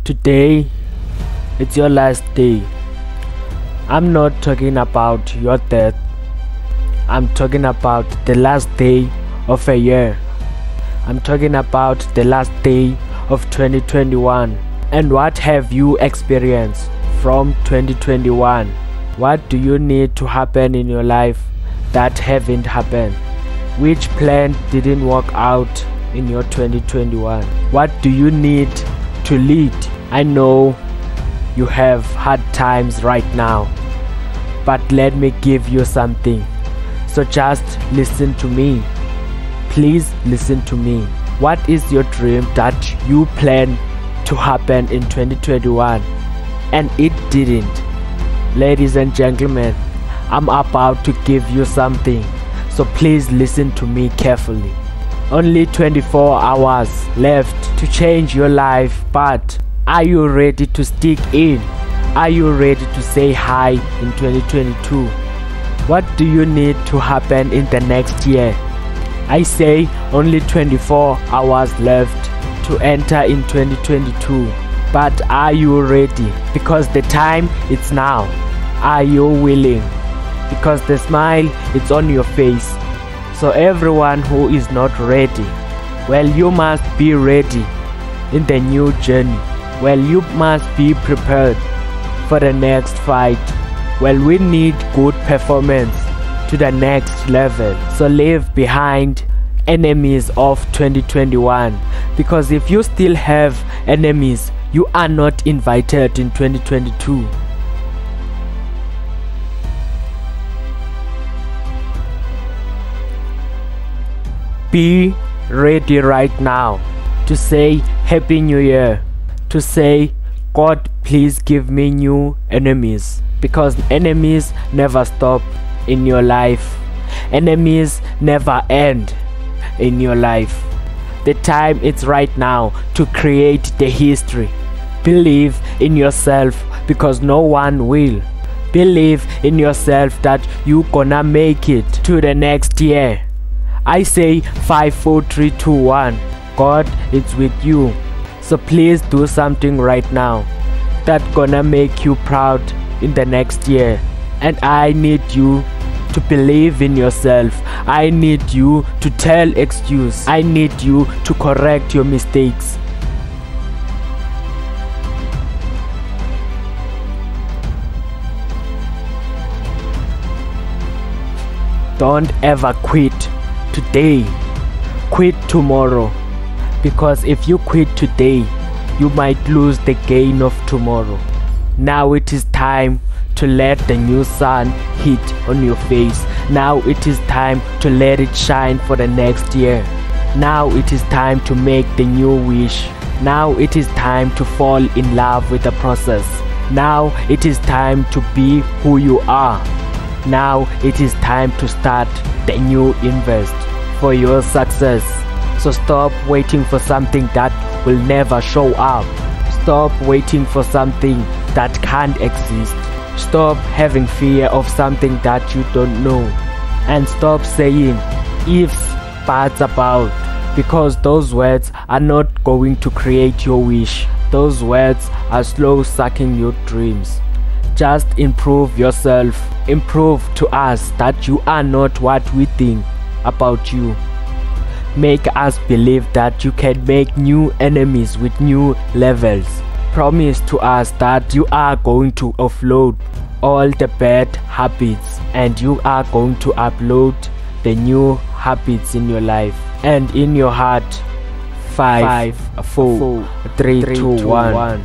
Today, it's your last day. I'm not talking about your death. I'm talking about the last day of a year. I'm talking about the last day of 2021. And what have you experienced from 2021? What do you need to happen in your life that haven't happened? Which plan didn't work out in your 2021? What do you need to lead? I know you have hard times right now, but let me give you something. So just listen to me. Please listen to me. What is your dream that you plan to happen in 2021 and it didn't? Ladies and gentlemen, I'm about to give you something, so please listen to me carefully. Only 24 hours left to change your life, but are you ready to stick in? Are you ready to say hi in 2022? What do you need to happen in the next year? I say only 24 hours left to enter in 2022. But are you ready? Because the time is now. Are you willing? Because the smile is on your face. So everyone who is not ready, well, you must be ready in the new journey. Well, you must be prepared for the next fight. Well, we need good performance to the next level. So leave behind enemies of 2021, because if you still have enemies, you are not invited in 2022. Be ready right now to say Happy New Year, to say God, please give me new enemies, because enemies never stop in your life. Enemies never end in your life. The time is right now to create the history. Believe in yourself, because no one will. Believe in yourself that you gonna make it to the next year. I say 5, 4, 3, 2, 1. God is with you. So please do something right now that gonna make you proud in the next year. And I need you to believe in yourself. I need you to tell excuse. I need you to correct your mistakes. Don't ever quit today. Quit tomorrow. Because if you quit today, you might lose the gain of tomorrow. Now it is time to let the new sun hit on your face. Now it is time to let it shine for the next year. Now it is time to make the new wish. Now it is time to fall in love with the process. Now it is time to be who you are. Now it is time to start the new invest for your success. So stop waiting for something that will never show up. Stop waiting for something that can't exist. Stop having fear of something that you don't know. And stop saying ifs, buts about, because those words are not going to create your wish. Those words are slow sucking your dreams. Just improve yourself. Improve to us that you are not what we think about you. Make us believe that you can make new enemies with new levels. Promise to us that you are going to offload all the bad habits and you are going to upload the new habits in your life and in your heart. 5, 4, 3, 2, 1.